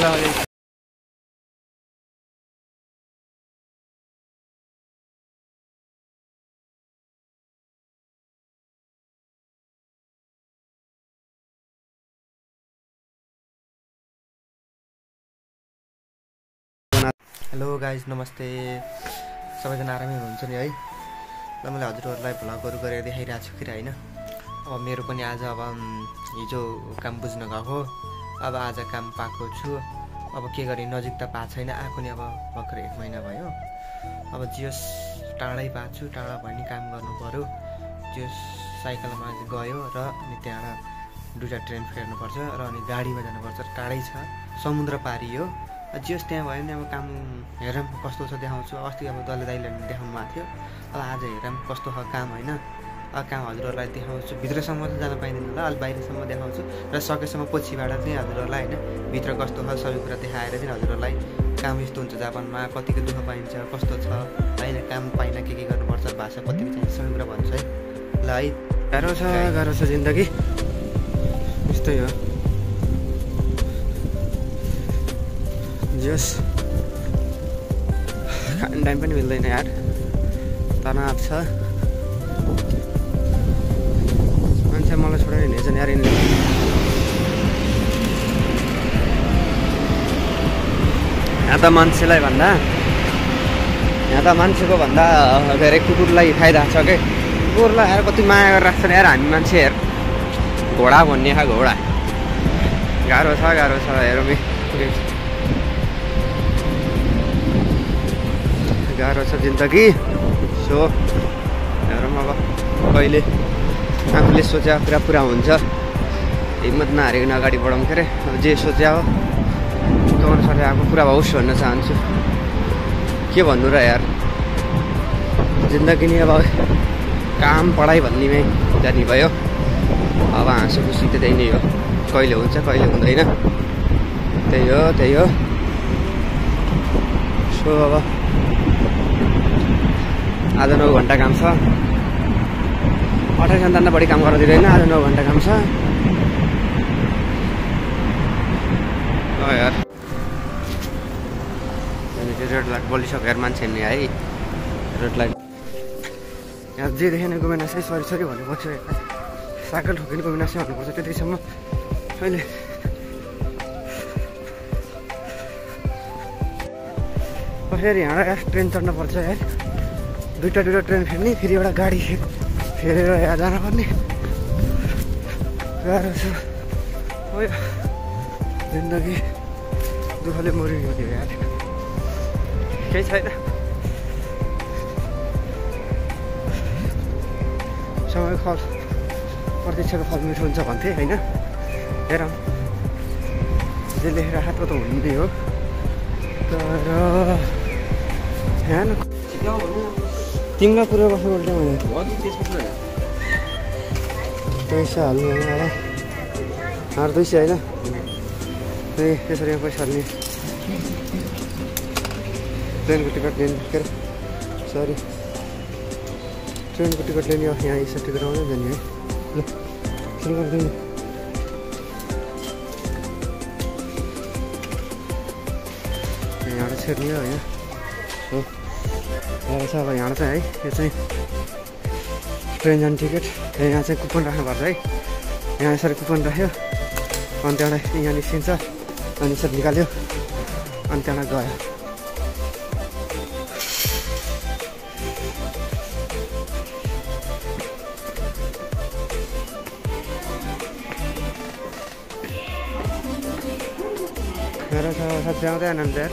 hello guys नमस्ते सबैजना आरामै हुनुहुन्छ नि है ल मैले हजुरहरूलाई भ्लगहरू गरेर देखाइरहेको छु फेरि होइन अब मेरो पनि आज अब हिजो काम बुझ्न गएको अब आज काम पाएको छु अब के गरेँ नजिक त पाएको छैन आएको नि अब भर्खर 1 महिना भयो अब जियोस टाढै पाएको छु टाढा भयो नि काम गर्नु पर्यो जियोस साइकलमा गयो र अनि त्यहाँ 2टा ट्रेन फेर्नुपर्छ र अनि गाडीमा जानुपर्छ टाढै छ समुद्र पारी हो जियोस् त्यहाँ भयो नि अब काम हेरौँ कस्तो छ देखाउँछु अस्ति अब दले दाइले देखाउनु भएको थियो अब आज हेरौँ कस्तो छ काम होइन अब काम हजुरहरूलाई देखाउँछु भित्रसम्म चाहिँ जान पाइँदैन होला अलि बाहिरसम्म देखाउँछु र सकेसम्म पछिबाट चाहिँ हजुरहरूलाई होइन भित्र कस्तो छ सबै कुरा देखाएर चाहिँ हजुरहरूलाई काम यस्तो हुन्छ जापानमा कतिको दुःख पाइन्छ कस्तो छ होइन काम पाइन के गर्नुपर्छ भाषा कतिको चाहिन्छ सबै कुरा भन्छु है ल है गाह्रो छ जिन्दगी यस्तै हो जस खाने टाइम पनि मिल्दैन यार तनाव छ मान्छे मलाई छोडेर हिँडेछ नि यार यिनले यहाँ त मान्छेलाई भन्दा यहाँ त मान्छेको भन्दा धेरै कुकुरलाई फाइदा छ के कुकुरलाई यार कति माया गरेर राख्छ यार हामी मान्छे हेर घोडा भन्ने खा घोडा गाह्रो छ हेरौँ गाह्रो छ जिन्दगी सो हेरौँ अब कहिले आफूले सोचे कुरा पुरा हुन्छ हिम्मत नहारिकन अगाडि बढाउँ के अरे अब जे सोचे हो त्यो अनुसारले आफू पुरा होस् भन्न चाहन्छु के भन्नु र यार जिन्दगी नि अब काम पढाइ भन्नेमै जाने भयो अब हाँसो खुसी त त्यही नै हो कहिले हुन्छ कहिले हुँदैन त्यही हो सो अब आज 9 घन्टा काम छ 28 घन्टा बढी काम गर्न दिँदैन आज 9 घन्टा काम छ यार रेड लाइट बलिसक्यो यार मान्छे नि है रेड लाइट यहाँ जे देखेन गोमेनासै सरी भन्नुपर्छ साइकल ठोकिने गोमेनासै भन्नुपर्छ त्यतिसम्म अहिले फेरि यहाँ ट्रेन चढ्नुपर्छ यार दुईटा ट्रेन फेर्ने फेरि एउटा गाडी फेरेर यहाँ जानुपर्ने गाह्रो छ हो जिन्दगी दुःखले मरियो यार केही छैन समय फल प्रतीक्षाको फल मिठो हुन्छ भन्थे होइन हेरौँ जे लेखेर हातको त हुँदै हो तर यहाँ तिमीलाई पुरा बस्नु उल्टा भने पैसा हाल्नु होइन अब 200 होइन त्यही त्यसरी यहाँ पैसा हाल्ने ट्रेनको टिकट लिने के अरे सरी ट्रेनको टिकट लिने यहाँ यसो टिकट आउँदै जाने है ल सुरु गरिदिनु यहाँबाट छिर्ने हो होइन हो छ अब यहाँ चाहिँ है यो चाहिँ ट्रेन जाने टिकट यहाँ चाहिँ कुपन राख्नुपर्छ है यहाँ यसरी कुपन राख्यो अनि त्यहाँबाट यहाँ निस्किन्छ अनि यसरी निकाल्यो अनि त्यहाँबाट गयो मेरो साथी आउँदै आएनन् त यार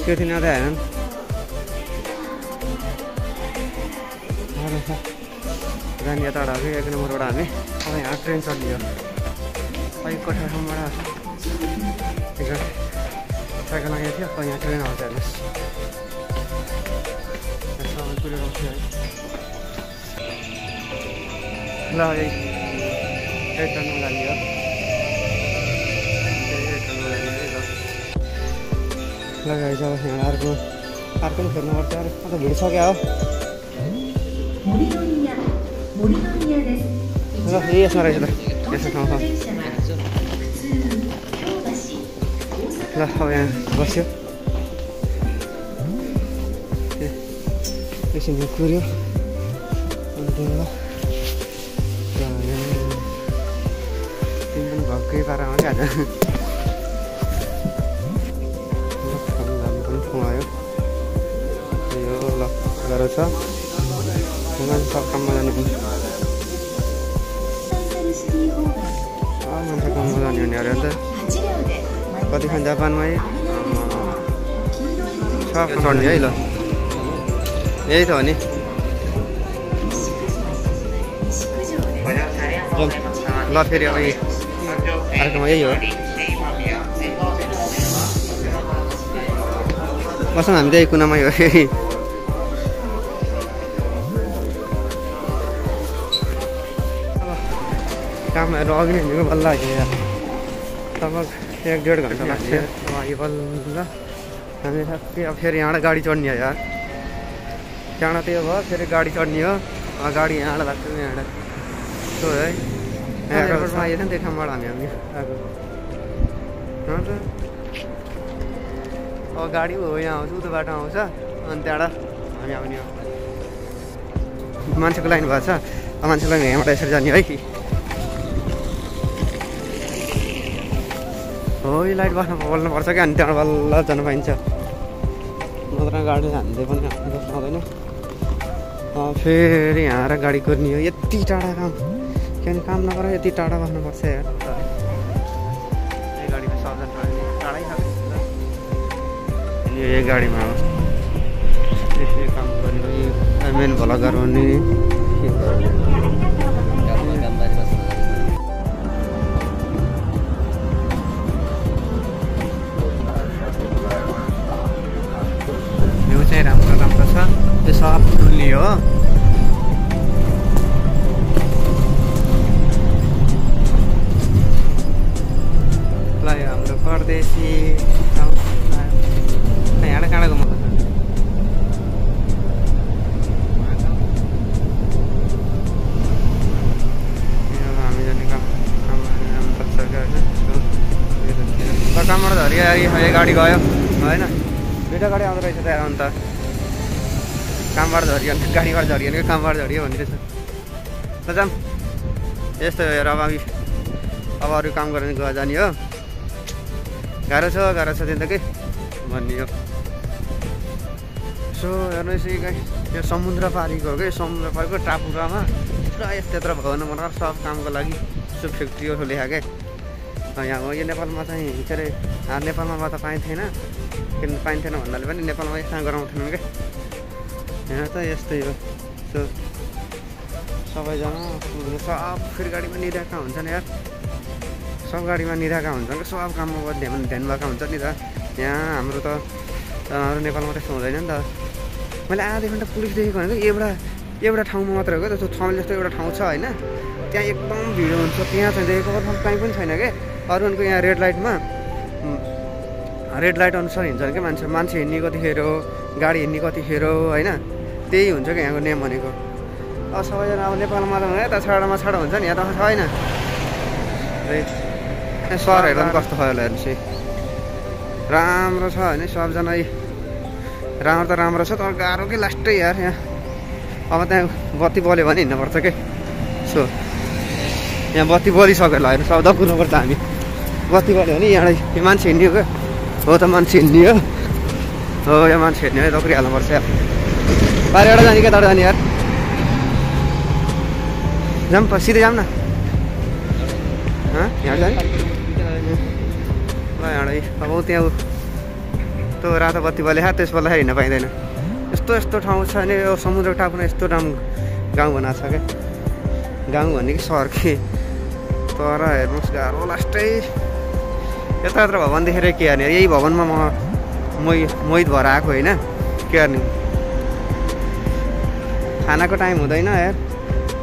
त्यो दिन आउँदै आएनन् जाने यता अगाडि 1 नम्बरबाट हामी अब यहाँ ट्रेन चढ्ने हो अहिले कोठासम्मबाट साइकल लगाएको थियो अब यहाँ ट्रेन आउँछ हेर्नुहोस् सबै कुरो आउँछ है ल यही ट्रेनमा जाने हो लगाइ अब यहाँ अर्को पनि फेर्नुपर्छ अरे अन्त भिडिसक्यो हो ल यसमा रहेछ त यसो ठाउँ ल अब यहाँ बस्यो एकछिन कुर्यो तिमी पनि भक्कै पारामा क्या आज पनि खुवायो यो ल गरेर छ सब काममा जाने मान्छे काममा जाने हुने अरे अन्त कति खान जापानमै सब चढ्ने है ल यही त हो नि ल फेरि अब अर्कोमा यही हो बस्छौँ हामी त्यही कुनामै हो फेरि कामहरू अघि नै हिँडेको बल्ल लाग्यो लगभग 1-1.5 घन्टा लाग्छ यो बल्ल हामी अब फेरि यहाँबाट गाडी चढ्ने हो यार त्यहाँबाट त्यो भयो फेरि गाडी चढ्ने हो गाडी यहाँबाट लाग्छ यहाँबाट त्यो है एयरपोर्टमा आइएछ नि त्यो ठाउँबाट हामी आएको अन्त अब गाडी हो यहाँ आउँछ उतो बाटो आउँछ अनि त्यहाँबाट हामी आउने हो मान्छेको लाइन भएको छ अब मान्छेको लाइन यहाँबाट यसरी जाने है कि हो यो लाइट बल्नुपर्छ क्या अनि त्यहाँबाट बल्ल जानु पाइन्छ नत्र गाडी हान्दै पनि आउँदैन फेरि यहाँ आएर गाडी कुर्ने हो यति टाढा काम किनभने काम नगर यति टाढा बस्नुपर्छ यार यही गाडीमा सबजना टाढै खान्छ यही गाडीमा यसरी काम गर्ने मेन भ्लगर हुने भ्यू चाहिँ राम्रो राम्रो छ यो सब टुल्ली हो हाम्रो परदेशी यहाँबाट कहाँ घुमाउँछ हामी जाने कामबाट झरी यो गाडी गयो होइन दुइटा गाडी आउँदो रहेछ त्यहाँ अन्त कामबाट झरियो भने गाडीबाट झरियो भने कामबाट झरियो भन्ने रहेछ ल जाऊँ यस्तो हेर अब अरू काम गरेर गयो जाने हो गाह्रो छ जिन्दगी भन्ने हो सो हेर्नुहोस् यो समुद्र पारीको हो कि समुद्र पारीको टापुरामा पुरा यत्र भवन बनाएर सब कामको लागि यसो फ्याक्ट्रीहरू लेखा क्या यहाँ हो यो नेपालमा चाहिँ के अरे नेपालमा त पाइन्थेन किन पाइन्थेन भन्नाले पनि नेपालमा यस्तो गराउँथेनन् क्या यहाँ त यस्तै हो सो सबैजना सब फेरि गाडीमा निधाएका हुन्छन् यार सब गाडीमा निधाएका हुन्छन् कि सब काममा ध्यान भएका हुन्छ नि त यहाँ हाम्रो त हाम्रो नेपालमा त्यस्तो हुँदैन नि त मैले आधा घन्टा पुलिस देखेको भनेको एउटा ठाउँमा मात्र हो क्या त्यो ठाउँ जस्तो एउटा ठाउँ छ होइन त्यहाँ एकदम भिड हुन्छ त्यहाँ चाहिँ देखेको कहीँ पनि छैन क्या अरूको यहाँ रेड लाइट अनुसार हिँड्छन् क्या मान्छे हिँड्ने कतिखेर हो गाडी हिँड्ने कतिखेर हो होइन त्यही हुन्छ क्या यहाँको नियम भनेको अब सबैजना अब नेपालमा त यता छाडामा छाडा हुन्छ नि यहाँ त छैन सहरहरू पनि कस्तो भयो होला हेर्नुहोस् राम्रो छ होइन सबजना राम्रो त राम्रो छ तर गाह्रो कि लास्टै यार यहाँ अब त्यहाँ बत्ती बल्यो भने हिँड्नुपर्छ क्या सो यहाँ बत्ती बलिसक्यो ल हेर्नु सौदा कुर्नुपर्छ हामी बत्ती बल्यो भने यहाँ मान्छे हिँड्ने हो क्या हो त मान्छे हिँड्ने हो यहाँ मान्छे हिँड्ने हो दक्रिहाल्नुपर्छ यार बाहिरबाट जाने क्या तल जाने यार जाऊँ सिधै जाऊँ न यहाँ जाने ल यहाँ अब त्यहाँ त्यो रातो बत्ती बल्यो त्यस बेला हिँड्न पाइँदैन यस्तो ठाउँ छ भने यो समुद्र टापुमा यस्तो राम्रो गाउँ बनाएको छ क्या गाउँ भन्ने कि सहर के तर हेर्नुहोस् गाह्रो लास्टै यत्र भवन देखेर के हेर्ने यही भवनमा मोहित भएर आएको होइन के हेर्ने खानाको टाइम हुँदैन यार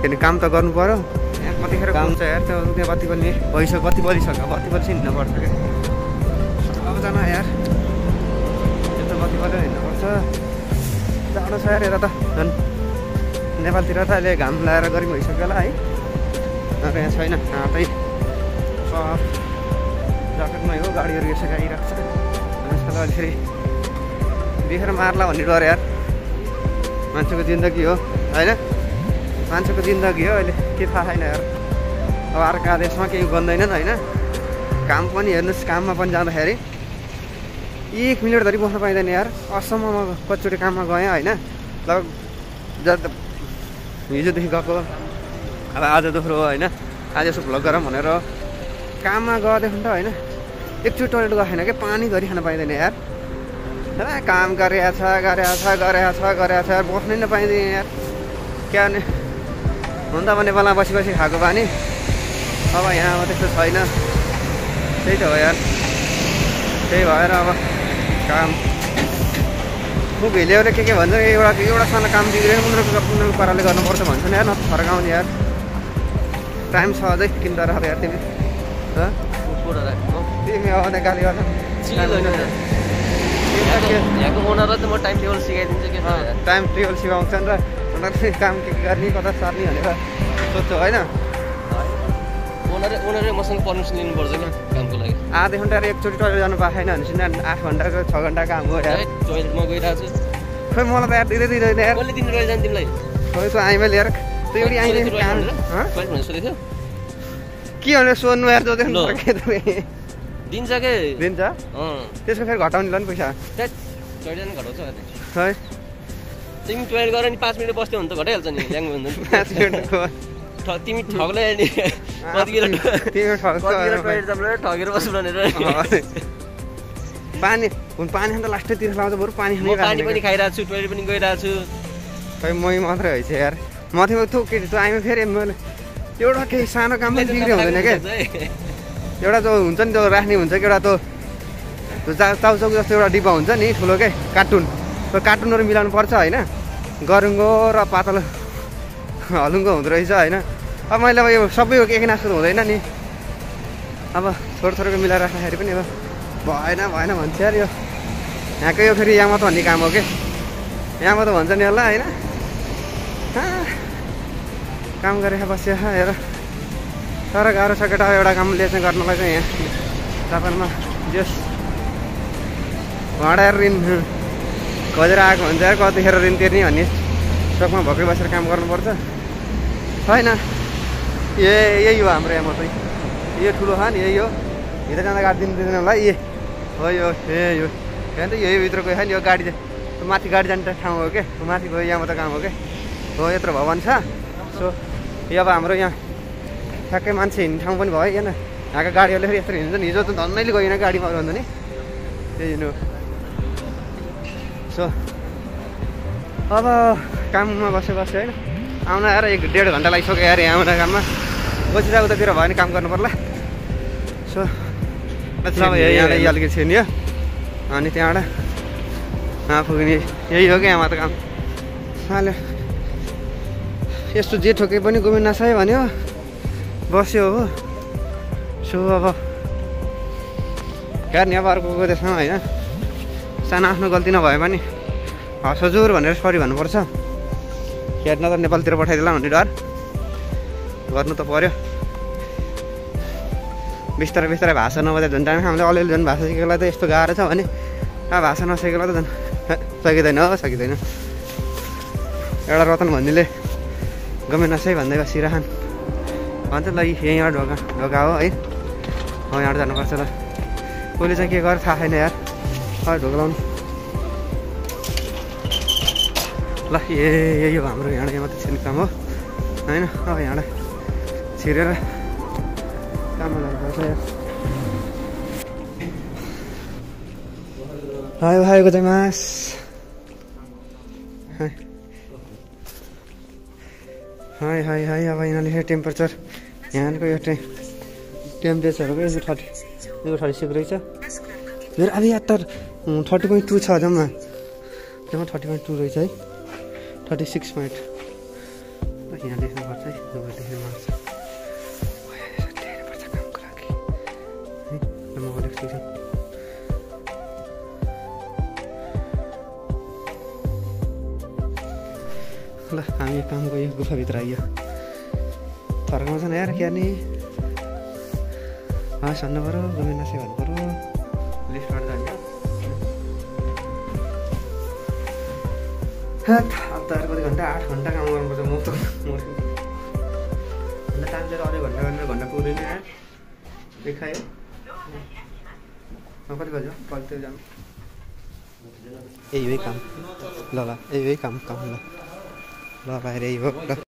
किनभने काम त गर्नु पऱ्यो यहाँ कतिखेर काम छ यार त्यो त्यहाँ बत्ती बल्ने भइसक्यो बत्ती बलिसक्यो बत्ती बल्छी हिँड्नुपर्छ क्या सबजना यार यस्तो बत्ती बलेर हिँड्नुपर्छ जाडो छ यार यता त झन् नेपालतिर त अहिले घाम लगाएर गरी भइसक्यो होला है तर यहाँ छैन हातै सब जटकमै हो गाडीहरू यसो आइरहेको छ यसपालि अलि फेरि देखेर मार्ला भन्ने डर यार मान्छेको जिन्दगी हो होइन मान्छेको जिन्दगी हो अहिले के थाहा छैन यार अब अर्का देशमा केही बन्दैनन् होइन काम पनि हेर्नुहोस् काममा पनि जाँदाखेरि 1 मिनट धरि बस्न पाइँदैन यार असम्ममा कतिचोटि काममा गएँ होइन लगभग हिजोदेखि गएको अब आज दोस्रो हो होइन आज यसो भ्लग गरौँ भनेर काममा गएदेखि त होइन एकचोटि टोइलेट गएको छैन क्या पानी धरि खान पाइँदैन यार काम गरेछ यार बस्नै नपाइँदैन यार क्या भने हुन त अब नेपालमा बसी बसी खाएको बानी अब यहाँ त्यस्तो छैन त्यही त हो यार त्यही भएर अब काम खुब हिलेहरूले के भन्छ एउटा सानो काम बिग्रेर उनीहरूको पाराले गर्नुपर्छ भन्छ नि यार न फर्काउने यार टाइम छ अझै किन्दा राख यार तिमी तिमी आउने गाली गर्छ यहाँको ओनरलाई त म टाइम टेबल सिकाइदिन्छु के टाइम टेबल सिकाउँछन् र उनीहरूले काम के गर्ने कता सार्ने भनेर सोध्छु होइन ओनरले मसँग पर्मिसन लिनुपर्छ क्या कामको लागि आधा घन्टा एकचोटि टोइलेट जानु पाएको छैन भनेपछि 8 घन्टाको 6 घन्टा काम हो यार टोइलेटमा गइरहेको छु खोइ मलाई त यार दिँदैन यार कसले दिनु रहेछ तिमीलाई खोइ तँ आइमा लिएर तँ एउटी आइले टोइलेट भनेर सोधेको थियो के भनेर सोध्नु यार जो दिन्छ के दिन्छ त्यसको फेरि घटाउने ल नि पैसा टोइलेट घटाउँछ है तिमी टोइलेट गरेर नि 5 मिनट बस्थ्यो भने त घटाइहाल्छ नि ल्याङ्गो भन्दा 5 मिनटको तिमी ठग्लै नि ठगेर बस्नु भनेर पानी खान त लास्टैतिर लाउँछ बरु पानी पनि खाइरहेको छु टोइलेट पनि गइरहेको छु खै मै मात्रै होइन यार मथेमा तँ के तँ आइमा फेरि मैले एउटा केही सानो काम पनि बिग्रियो हुँदैन क्या एउटा जो हुन्छ नि त्यो राख्ने हुन्छ कि एउटा त्यो चाउचाउको जस्तो एउटा डिब्बा हुन्छ नि ठुलो के कार्टुन त्यो कार्टुनहरू मिलाउनु पर्छ होइन गरुङ्गो र पातलो हलुङ्गो हुँदो रहेछ होइन अब मैले अब यो सबै एक नास्तो हुँदैन नि अब थोरको मिलाएर राख्दाखेरि पनि अब भएन भन्छ यार यो यहाँको यो फेरि यहाँ त भन्ने काम हो कि यहाँ त भन्छ नि होला होइन काम गरेर बस्यो हेर तर गाह्रो छ केटा एउटा कामले चाहिँ गर्नलाई चाहिँ यहाँ जापानमा जस भाँडाएर ऋण खोजेर आएको हुन्छ यार कतिखेर ऋण तिर्ने भन्ने चोकमा भएकै बसेर काम गर्नुपर्छ छैन यही हो हाम्रो यहाँ मात्रै यो ठुलो खान यही हो भित्र जाँदा गाडिदिनु दिँदैन होला यो हो यो यो यहाँ त यही भित्र गयो नि यो गाडी चाहिँ माथि गाडी जाने ठाउँ हो क्या माथि गयो यहाँ मात्रै काम हो क्या हो यत्रो भवन छ सो यो अब हाम्रो यहाँ ठ्याक्कै मान्छे हिँड्ने ठाउँ पनि भयो होइन यहाँको गाडीहरूले फेरि यस्तो हिँड्छ नि हिजो त धन्नैले गएन गाडीमा भन्दा नि त्यही हिँड्नु सो अब काममा बस्यो होइन आउन आएर 1-1.5 घन्टा लागिसक्यो यार यहाँ आउन काममा बसिरहेको उतातिर भयो भने काम गर्नु पर्ला सो सब यहाँबाट अलिकति छिर्ने अनि त्यहाँबाट पुग्ने यही हो क्या यहाँ त काम हाल्यो यस्तो जे ठोके पनि गोविन्द नसाई भन्यो बस्यो हो सो अब हेर्ने अब अर्को त्यसमा होइन सानो आफ्नो गल्ती नभए पनि हस् हजुर भनेर सरी भन्नुपर्छ हेर्न त नेपालतिर पठाइदिएला भन्ने डर गर्नु त पर्यो बिस्तारै भाषा नबोल्दा झन् टाइम हामीले अलिअलि झन् भाषा सिकेकोलाई त यस्तो गाह्रो छ भने अब भाषा नसिकेकोलाई त झन् सकिँदैन एउटा रतन भन्नेले गमे नसै भन्दै बसिरहन् भन्छ ल यहीँबाट ढोका हो है हो यहाँबाट जानुपर्छ ल कसले चाहिँ के गर्छ थाहा छैन यार ढोका लाउनु ल यही हो हाम्रो यहाँ मात्रै छिर्ने काम हो होइन अब यहाँबाट छिरेर काममा जानुपर्छ यार हाय गोजाइमास हाई अब यिनीहरूले टेम्परेचर यहाँको यो टेम्परेचरको यो 36 रहेछ मेरो अब यहाँ त 30.2 छ जम्मा 30.2 रहेछ है 36 पोइन्ट यहाँ लेख्नुपर्छ है देख्नु माग्छ पर्छ कामको लागि है म लेख्छु ल हामी कामको यो गुफाभित्र आइयो थर्काउँछ नि यार क्या नि भन्नु पऱ्यो गोमेनासे भन्नु पऱ्यो लिस्टबाट जान्छ हप्ताहरू कति घन्टा 8 घन्टा काम गर्नुपर्छ म त टाइम चाहिँ अझै घन्टा पुग्दैन यार देखायो कति बज्यो कति जानु यही हो काम ल यही हो काम ल बाहिर यही हो ल